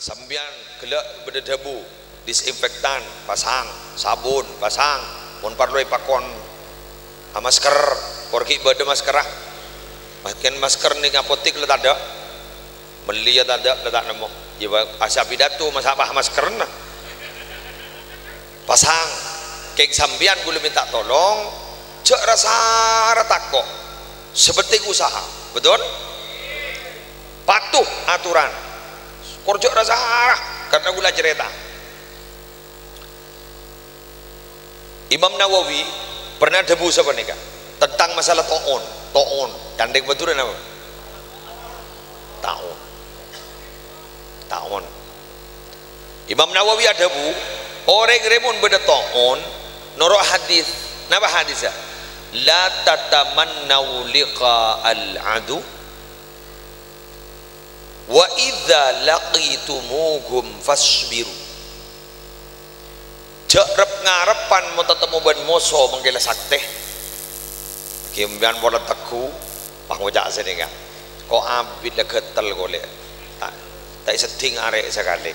sambian gelak berdebu disinfektan pasang, sabun pasang, mun parloi pakon masker pergi bade maskerah makin masker nih apotik letak ada beli ya tak ada letak nemu ya asal pidato masa apa masker nah pasang kek sambian gue minta tolong cek rasa takok seperti usaha betul patuh aturan korjok rasa karena gula cerita Imam Nawawi pernah debu siapa nih kak tentang masalah to'on candek betul apa ta'on Imam Nawawi ada bu orang remun beda to'on norok hadis napa hadisnya la tatamannau liqa al-adu wa idza laqitumuhum fasbiru jarep ngarepan mau tetemu ban moso menggela sakte kimbian bola teku pangojak sedeng kok abid getel golek tak seding arek sekali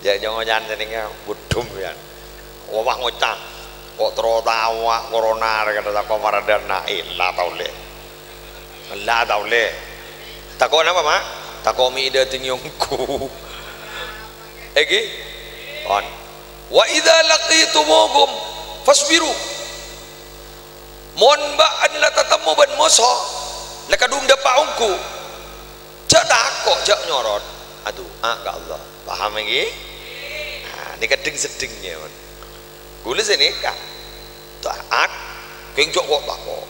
jangan sedeng budum ya wah ngocak kok terotawa corona kata tak komaradan la taule takon apa mak takomi ide tingyongku egi on wa idza laqitumuhum fasbiru mon ba'an la tatamu ban moso la kadung dapaungku cak takok cak nyorot aduh ka Allah paham lagi nah ini kedeng sedingnya gula sini kak taat keng jok kok takok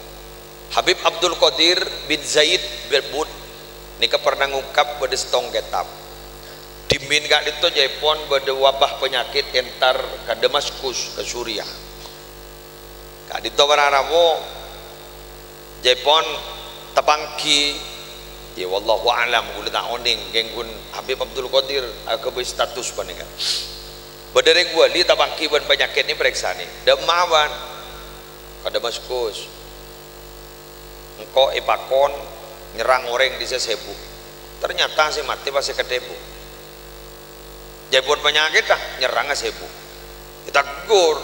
Habib Abdul Qadir bin Zaid berbut nika pernah ngungkap pada setong kitab dimin kak itu Jepon pada wabah penyakit entar ke Damaskus ke Suriah kak itu bararabo Jepon tepangki ya wallahu alam gula tak oning genggun Habib Abdul Qadir ke status panika badereng gua li tepangki ban penyakit ini periksa nih demawan ke Damaskus engkau ipakon nyerang orang di sesebu ternyata si mati pasti kedebu jebon penyakit lah nyerang sebu kita gur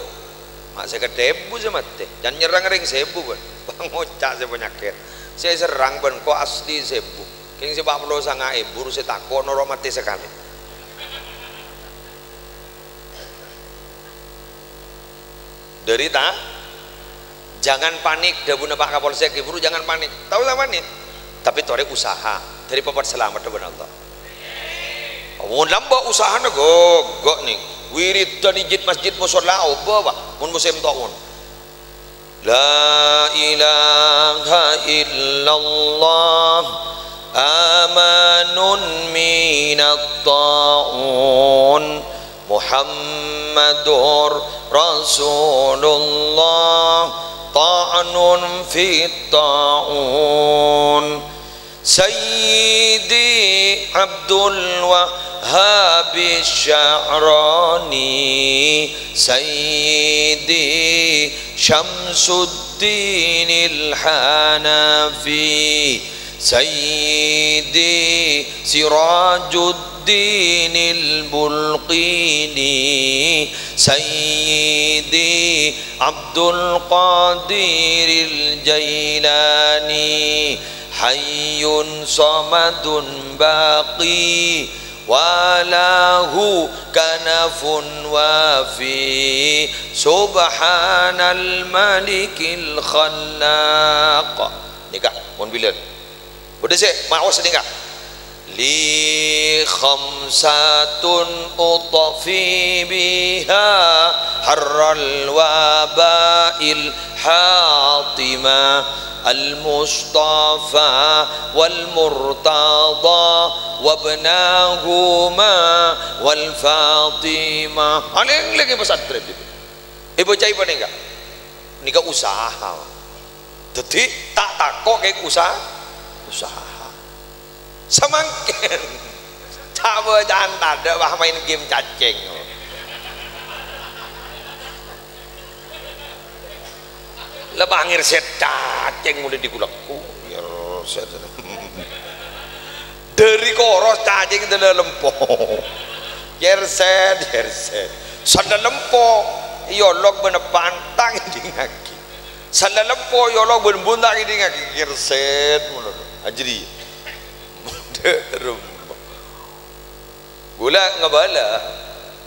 masih kedebu si mati dan nyerang ring sebu kan ngocak si penyakit saya serang ben kok asli sebu king si 40 sangat buru si takut noro mati sekali derita jangan panik dabuna Pak Kapolsek buru jangan panik tahu lah panik tapi tore usaha dari papat selamat dengan Allah mun lamba usaha na gok nih wirid dan ijit masjid musola apa mun musim tahun la ilaha illallah amanun minat ta'un Muhammadur Rasulullah ta'anun fit ta'un Sayyidi Abdul Wahhab Sya'rani Sayyidi Syamsuddin al-Hanafi Sayyidi Sirajuddin al-Bulqini Sayyidi Abdul Qadir al-Jailani Hayyun samadun baqi walahu kanafun wafi subhanal malikil khallaq nikah mohon bilan udah sih mau sedingkah li khamsatun utfi biha harral wabail hatima al-mustafa wal murtada wabnahuma wal fatima aneh lagi pesantren itu ibu cai apa nih nikah usaha jadi tak takok kayak usaha semangkin coba jangan ada wah main game cacing lebangir set cacing mulai digulakku ya set dari koros cacing dalam lempo yerset sada lempo yolok bener pantang di ngaki sada lempo yolok bener buntak di ngaki yerset ajri gula ngabala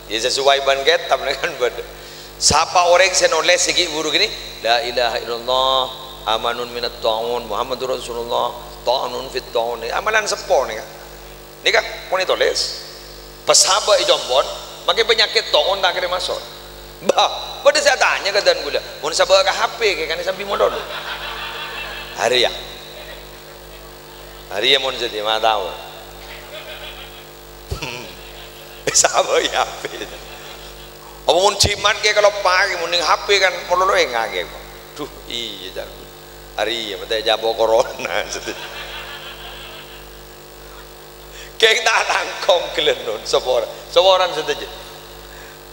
ya sesuai ban ketam dengan bad siapa orang senoleh segi buru gini la ilaha illallah amanun minat ta'un Muhammadur Rasulullah ta'anun fit ta'un amalan sepo nih kan ini kan kau ini tulis pesaba ijombon makin penyakit ta'un tak kira masuk bah pada saya tanya ke dan gula mau sabah ke HP kayak kan sambil modal hari ya mau jadi mana tahu sabah ya HP apa mau cimat kayak kalau pagi mau HP kan mau lo yang ngage tuh iya jangan hari ya mesti jabo corona kayak tak tangkong kelenun seorang saja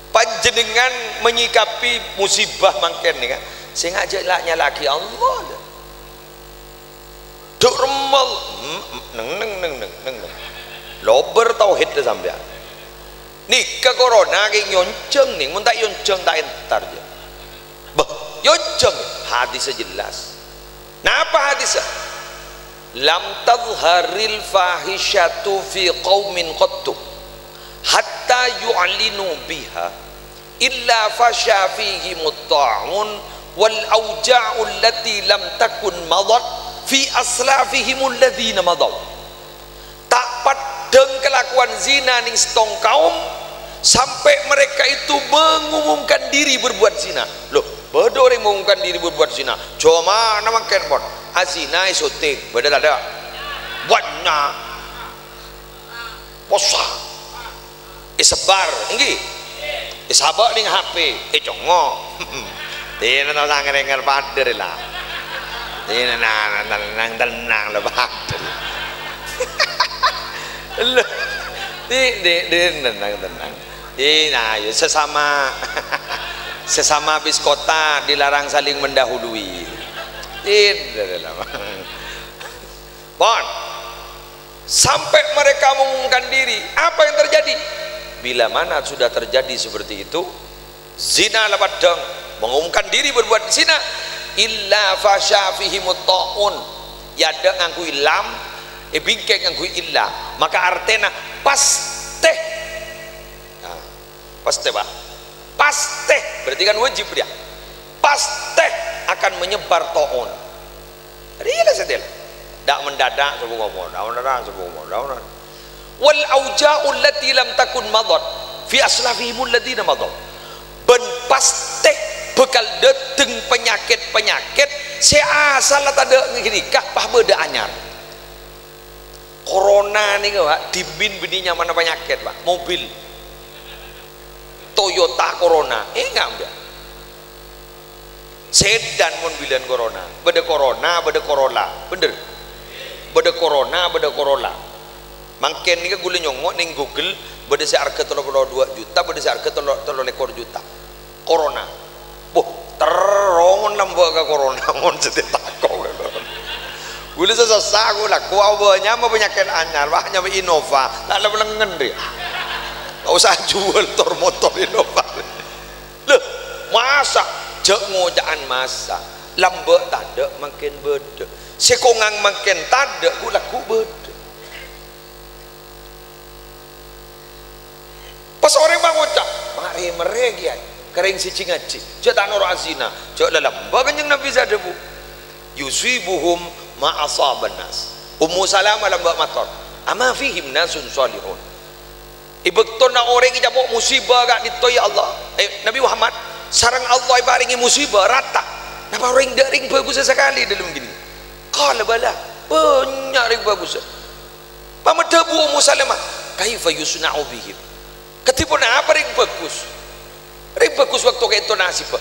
panjenengan menyikapi musibah mangken nih kan sengaja laknya lagi Allah duk remel neng lober tauhid dah sampai nih ke corona kayak nyonceng nih mun tak nyonceng tak entar je bah nyonceng hadis jelas nah apa hadisnya lam tadharil fahishatu fi qaumin qattu hatta yu'linu biha illa fasha fihi mutta'un wal auja'u allati lam takun madat fi aslafihim alladhina madaw tak padeng kelakuan zina ning setong kaum sampai mereka itu mengumumkan diri berbuat zina loh bodoh orang mengumumkan diri berbuat zina cuma nama kenpon azina isotik beda ada banyak posa isebar inggi isabak ning HP congo ini tahu sangat dengar pader lah ini tenang lah pader tenang nah sesama habis kota dilarang saling mendahului bon sampai mereka mengumumkan diri apa yang terjadi bila mana sudah terjadi seperti itu zina labadang mengumumkan diri berbuat zina illa fasya fihi mutta'un yada ngangku ilam bingkek ngangku illa maka artena paste paste berarti kan wajib dia paste akan menyebar ta'un rilah setel dak mendadak sebelum ngomong wal auja'u allati lam takun madat fi aslafihim alladziina madaw ben paste bekal deteng penyakit seasal ada nikah pah beda anyar corona nih Pak dimin bininya mana penyakit Pak mobil Toyota Corona enggak sedan mobilan corona beda Corolla bener beda Corolla mangken nih gue nyongok ning Google beda seharga 32 juta beda seharga 3 juta Corona boh terongon nambah ke Corona mon setetako gue sesasa gue lah kuawanya mau penyakit anyar wahnya Innova tak ada belengen dia gak usah jual motor Innova loh masa jek ngojaan masa lambek tanda makin beda sekongang makin tanda gue laku beda pas orang bang ngocak mereka ya kering si cingaci jek tak noro azina jek dalam bagan yang Nabi Zadabu yusibuhum ma'asaban nas Ummu Salamah lambak mator ama fihim nasun salihun ibetona orang ijabok musibah gak ditoy Allah Nabi Muhammad sarang Allah ibaringi musibah rata napa orang ring bagus sekali dalam gini kalau bala banyak ring bagus pamadabu Ummu Salamah kaifa yusna'u bihim ketipun apa ring bagus waktu ke itu nasib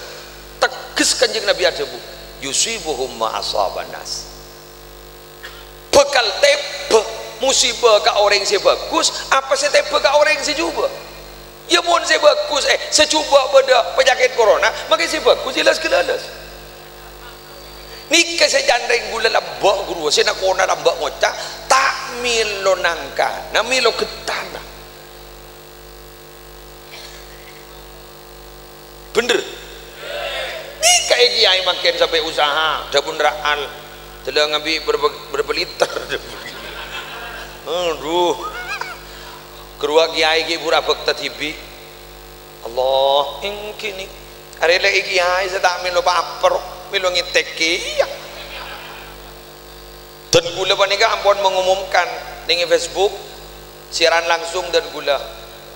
tegas kanjeng Nabi Adabu yusibuhum ma'asaban nas bekal tebe musibah ke orang yang bagus apa saya tebe ke orang yang secuba ya mohon saya bagus secuba pada penyakit corona maka saya bagus jelas nikah saya jandreng gula lambak guru saya nak kona lambak ngocak tak milo nangka na milo ketana bener nih kayak kiai makin sampai usaha dapun raal telah ngambil berapa liter aduh keruak kiai ki pura bakta tibi Allah ingki nih hari lagi kiai sedang milo paper milo ngiteki ya dan gula panika ampun mengumumkan di Facebook siaran langsung dan gula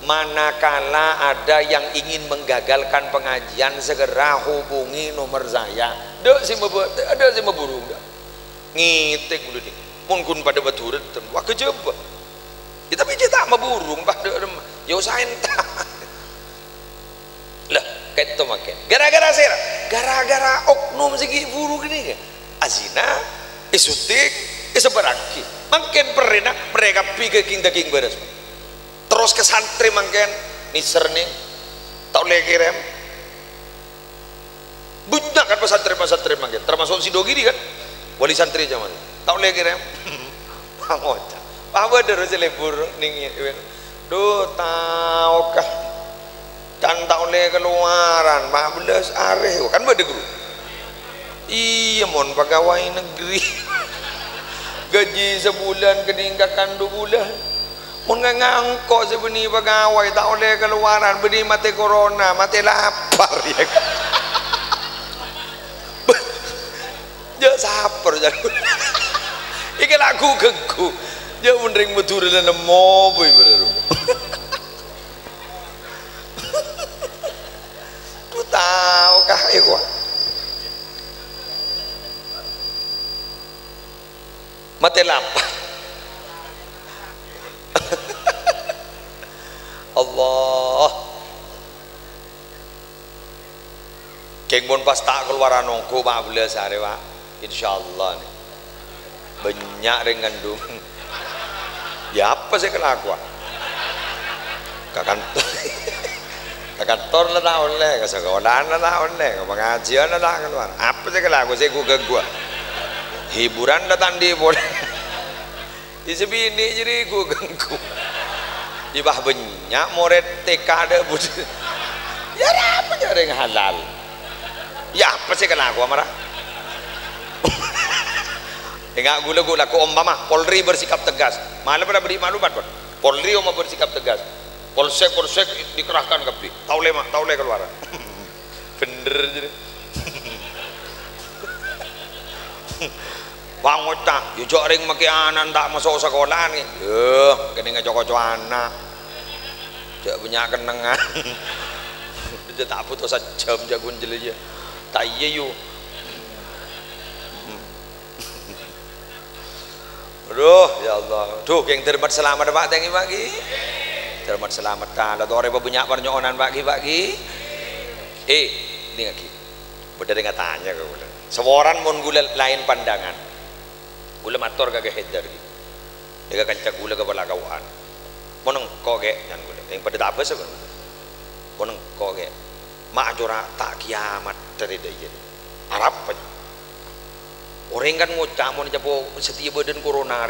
manakala ada yang ingin menggagalkan pengajian segera hubungi nomor saya ada si maburu ngitek gula nih mungkin pada baturan wah kejaba ya, tapi dia tak maburung pada ya usahain tak lah kayak itu makin gara-gara oknum segi buru gini azina isutik isebaraki makin pernah mereka pikir king beres terus ke santri makin niser nih tak boleh kirim banyak kan pesantren makin termasuk si Dogiri kan wali santri zaman tak boleh kirim ngocak apa terus lebur nih duh tahu kah dan tak boleh keluaran 14 hari kan pada guru iya mon pegawai negeri gaji sebulan keninggakan 2 bulan mon ngangkok sebenarnya pegawai tak boleh keluaran beri mati corona mati lapar ya kan ya saper jadi iki lagu geku ya mendring betul dan moboy bener tu tahu kah iku mati lapar Allah keng bon pas tak keluaran nongko 14 hari pak insyaallah nih banyak dengan dum ya apa sih kelakuan ke kantor lah tak oleh ke sekolahan lah tak oleh ke pengajian lah tak keluar apa sih kelakuan saya gua hiburan datang di boleh di sebini jadi gua ganggu di bah banyak murid TK ada budi ya apa jadi yang halal ya apa sih kelakuan marah enggak gula ku umpama Polri bersikap tegas malah pada beri maklumat Polri mau bersikap tegas polsek dikerahkan ke taule keluar bener jadi wang otak yo ring make anan tak masuk sekolah nih yo kene ngejoko anak jak punya kenengan dia tak putus jam jagun jelenya tak iya yo aduh ya Allah tuh yang terbat selamat pak tengi pagi terbat selamat ta la tore banyak pernyonan pagi ini lagi beda dengan tanya ke gula seorang mun gula lain pandangan gula mator kagak header gitu dia kancak gula ke balakawan mun engko ge yang gula yang pada apa sih mun engko ge mak jora tak kiamat dari dia Arab orang kan ngucap mau japo setia badan corona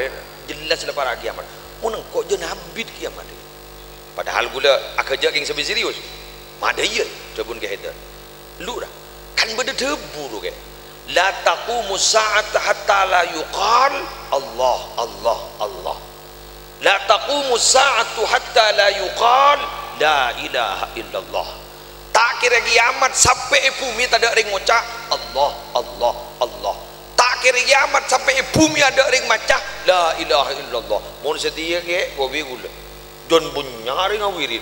jelas lepas para kiamat mun engko je nabit kiamat padahal gula akaja yang lebih serius madaya jabun ke header lu dah kan beda debu lu ke la taqumu sa'at hatta la yuqal Allah la taqumu sa'atu hatta la yuqal la ilaha illallah tak kira kiamat sampai bumi tak ada ring ngucap Allah tak kira kiamat sampai bumi ada ring macah la ilaha illallah mun setia ke gobi gula jon bunyari ngawirit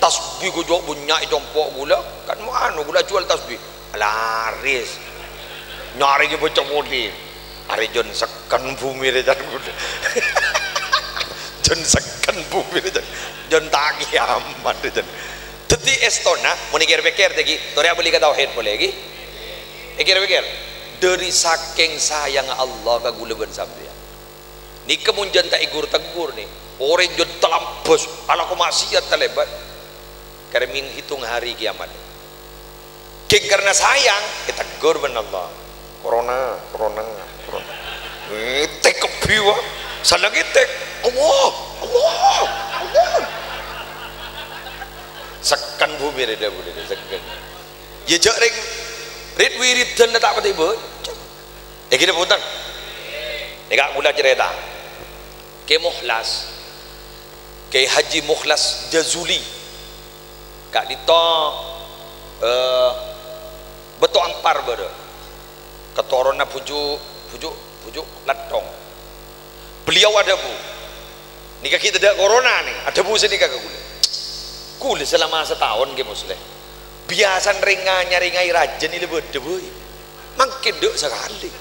tasbih ko jok bunyak jompok gula kan mau anu gula jual tasbih laris nyari ke bocah modi hari jon sekan bumi rejan gula jon sekan bumi rejan jon tak kiamat rejan teti estona mau pikir tadi tori beli ke tauhid boleh lagi pikir dari saking sayang Allah ke gula ben sampean ni kemunjan tak igur tegur nih orang jon telampus ala ko maksiat telebat karena menghitung hari kiamat karena sayang kita tegur ben Allah corona tek kebiwa salah gitek Allah Allah Allah sekan bumi dia boleh sekan ya jak ring rit wirid dan tak pati bo kita punten nek mula cerita ke Mukhlas ke Haji Mukhlas Jazuli kak dito betul ampar beda ketorona pujuk latong beliau ada bu nikah kita ada corona nih ada bu senikah ke kule selama setahun ke muslim biasa ringai rajin ini beda bu makin dek sekali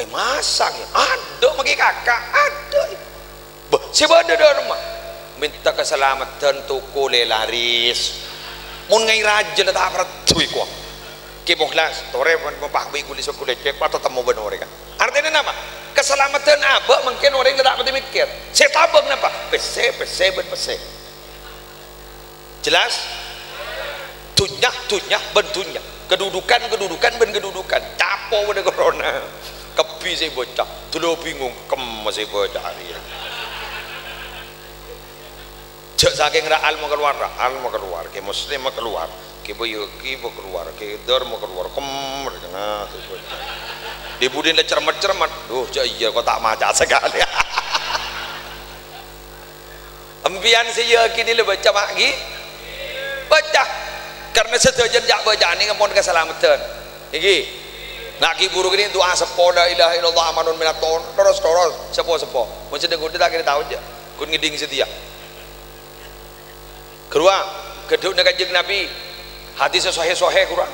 masak ada magi kakak ada siapa ada di rumah minta keselamatan toko laris mun ngai rajin tak pernah cuy kuah ke Mukhlas tore mempak bi kulis kulit cek patut temu benar kan artinya apa keselamatan apa mungkin orang tidak pati mikir saya tabung apa pese jelas tunyak bentunya kedudukan ben kedudukan capo pada corona kepi saya bocah dulu bingung masih bocah hari cek saking al mau keluar ke muslim mau keluar ke boyoki mau keluar ke dor mau keluar nah di budin le cermat duh iya kok tak maca sekali ambian saya kini le baca lagi baca karena setujan jak baca ini ngapun keselamatan iki nak ki buruk ini doa sepo la ilaha illallah amanun minaton terus sepo mun sedeng udah tak kira tahu aja kun ngiding setia keruang kedua Kanjeng Nabi hadis sahih kurang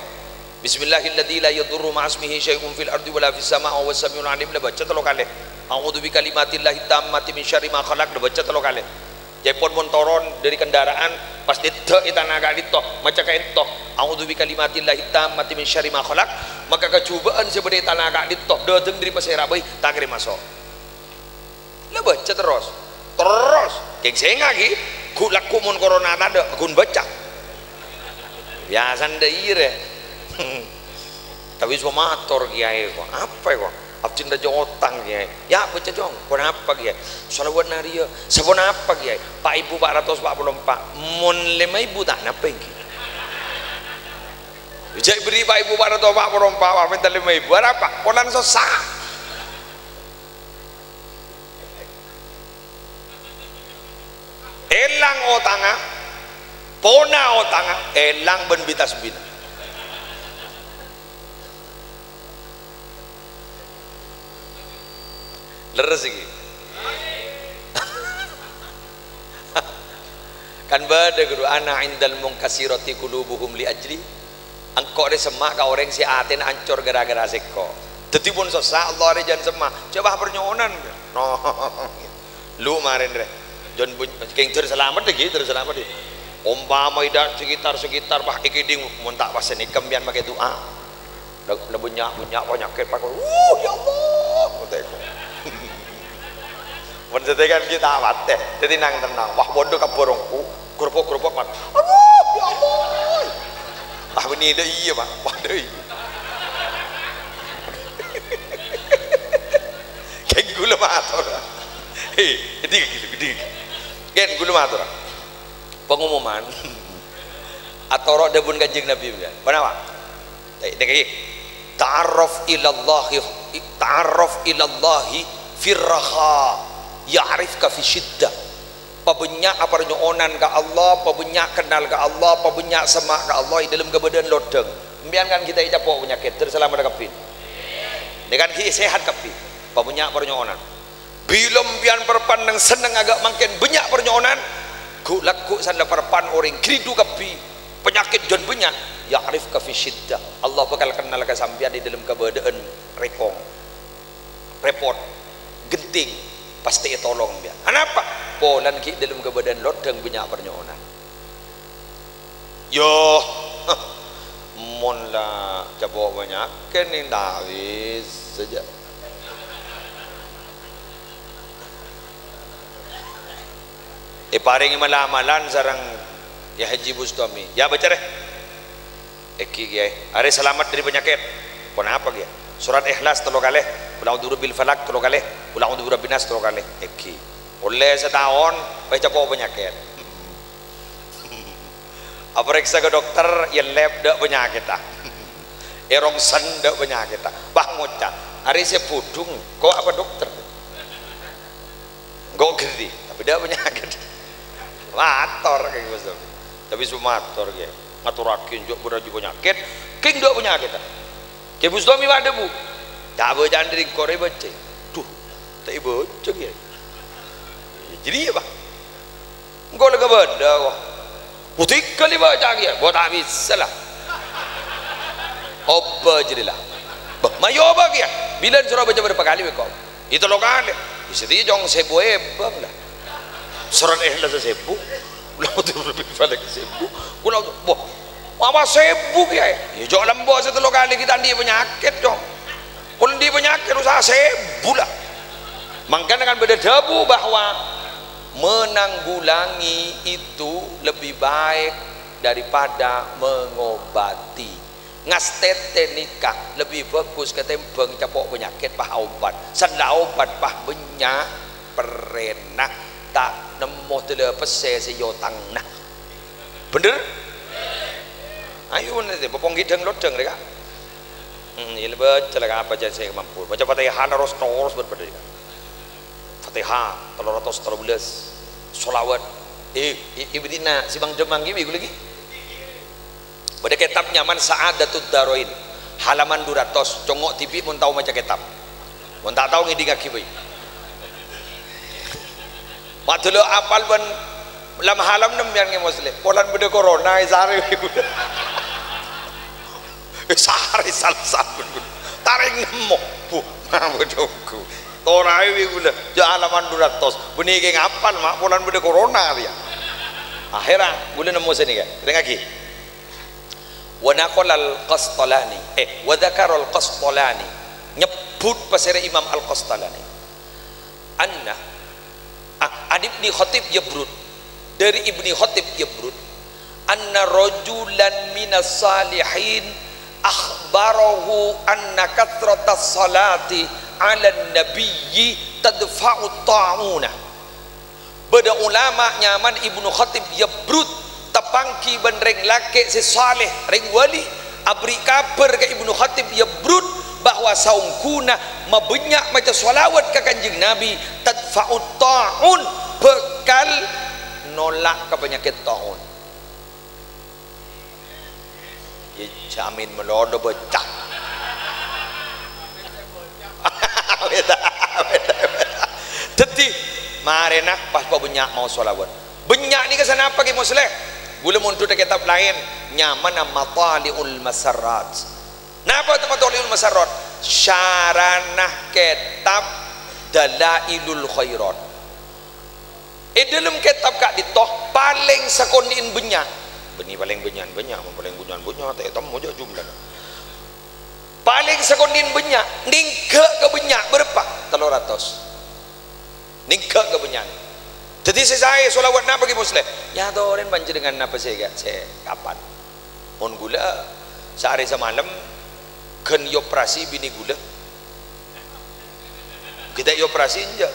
bismillahilladzi la yadurru ma'asmihi syai'un fil ardi wala fis sama'i wa huwas samiul alim la baca telo kali a'udzu bi kalimatillahi tammati min syarri ma khalaq la baca telo kali jaipun montoron dari kendaraan pas ditek itanaga ditok maca kain tok a'udzu bi kalimatillahi tammati min syarri ma khalaq maka kecubaan sebenarnya tanaga ditok dateng dari pasera bae tak kirim masuk la baca terus keng saya ngagi laku mun corona ada kun baca biasa daire tapi semua motor kiai kok apa kok abjin da jotang kiai ya baca jong kenapa kiai salawat naria sabon apa kiai Pak Ibu 444 mun 5.000 tak napa iki jadi beri Pak Ibu 444 minta 5.000 apa kolan susah elang otanga pona otanga elang ben bitas bina leres iki kan bada guru ana indal munkasirati qulubuhum li ajli angko de semak ka orang si aten ancur gara-gara seko dadi pun susah Allah re jan semak coba pernyonan no lu maren re jon keng terselamat lagi terselamat di umpama ida sekitar bah ikiding mun tak pas ni kembian make doa le bunyak penyakit pak ya Allah teko mun setekan kita mate jadi nang tenang wah bodoh kaborongku kerupuk mat aduh ya Allah ah ini deh iya pak wah deh keng gula matur jadi gede gen gula matur pengumuman atau roh debun Kanjeng Nabi ya kenapa ta'arraf ilallahi firraha ya'rifka fi syiddah pabenyak apa nyonan ka Allah pabenyak kenal ka Allah pabenyak semak ka Allah dalam kebadan lodeng mbian kan kita capok penyakit terselamat kapin dengan sehat kapin pabenyak pernyonan bila mbian perpandang seneng agak makin banyak pernyonan ku laku sanda perpan orang kridu kapi penyakit jon banyak ya arif ka fi syiddah Allah bakal kenal ka sampean di dalam keadaan repot genting pasti tolong dia kenapa polan ki dalam keadaan lodang banyak pernyonan yo mon la jabo banyak kening dawis saja paring malamalan sarang ya Haji Bustami ya baca deh eki kiai hari selamat dari penyakit pon apa dia surat ikhlas 3 kali qul a'udzu birabbil falaq 3 kali qul a'udzu birabbin nas 3 kali iki oleh setahun baca capo penyakit periksa ke dokter ya lab dak penyakit ah erongsen dak penyakit ah bah ngocak hari saya pudung kok apa dokter kok gede tapi dak penyakit mator kayak gitu tapi sumator kayak ngaturakin juga beraju penyakit king dak penyakit ah kayak Mustomi ada bu tak berjalan dari Korea baca tuh tak ibu baca ya jadi ya bang engkau lega beda kok putih kali baca ya buat habis salah apa jadilah mayo apa ya bila surah baca berapa kali kok itu lo kali istri jong sebu bang lah surat ikhlas sebu ulah tu lebih pada sebu ulah tu boh apa sebu ya jong lembo satu lo kali kita di penyakit dong kalau di penyakit usaha sebu lah makanya kan beda debu bahwa menanggulangi itu lebih baik daripada mengobati ngastete nikah lebih bagus ketimbang capok penyakit pah obat senda obat pah banyak perenah tak nemu tele pese seyotang nah bener ayo nanti bopong gideng lodeng mereka ini lebih celaka apa aja saya mampu baca Fatihah terus berbeda Fatihah 313 solawat ibadina si bang demang gibi lagi pada kitab nyaman Sa'adatud Darain halaman 200 congok TV mun tahu macam kitab mun tak tahu ngidi ngaki bae mak dulu apal ban lam halam nem yang muslim polan beda corona sare sare sal taring nemo bu bodohku torai gula halaman 200 bunyi ke ngapal mak polan beda corona dia akhirnya gula nemu sini kan dengar lagi wa naqala al-Qastalani wa dzakara al-Qastalani nyebut pasir Imam al-Qastalani anna an Ibni Khatib Yabrud dari Ibni Khatib Yabrud anna rajulan minas salihin akhbarahu anna kathratas salati ala nabiyyi tadfa'u ta'una beda ulama nyaman Ibnu Khatib Yabrud tapangki ben reng lake si saleh reng wali abri kabar ke Ibnu Khatib Yabrud bahwa saungkuna mabanyak macam salawat ke kanjeng Nabi tadfa'u ta'un bekal nolak ke penyakit ta'un ya jamin melodo becak jadi marena pas banyak mau sholawat banyak ni kesana apa ke muslim boleh mundur dari kitab lain nyaman Matali'ul Masarrat napa Matali'ul Masarrat syaranah kitab Dalailul Khairat dalam kitab kak ditoh paling sekonin banyak beni paling banyak tak tahu mojo jumlah paling sekonin banyak ningke ke banyak berapa 300 ningke ke banyak jadi saya solawat nak bagi muslim ya doren banjir dengan apa saya kapan mon gula sehari semalam kan operasi bini gula kita operasi aja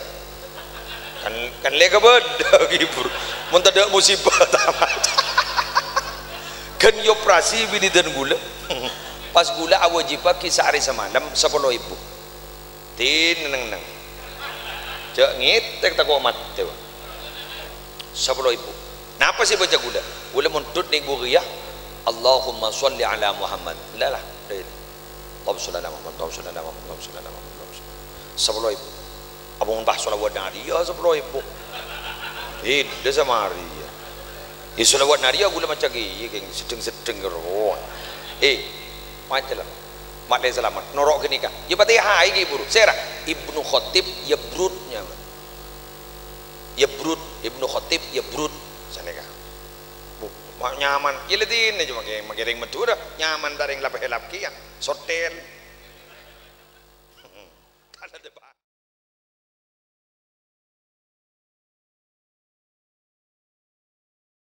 kan lega beda gibur mun tak ada musibah tamat kan operasi bini dan gula pas gula awajibah kisah hari semalam 10.000 tin neng cek ngitek tak kuat mati 10.000 kenapa sih baca gula muntut nih buriah Allahumma sholli ala Muhammad lah Allahumma sholli ala Muhammad Allahumma sholli ala Muhammad Allahumma sholli ala Muhammad 10.000 abang bah sholawat naria 10.000 dia sama hari ya sholawat naria gula macam gini sedeng-sedeng geron macam lah mak dia selamat norok gini kah ya pati hai gibur serah Ibnu Khatib Yabrudnya Yabrud Ibnu Khatib Yabrud sana kah mak nyaman ya letin cuma kayak ring metu dah nyaman dari lapeh lapki yang hotel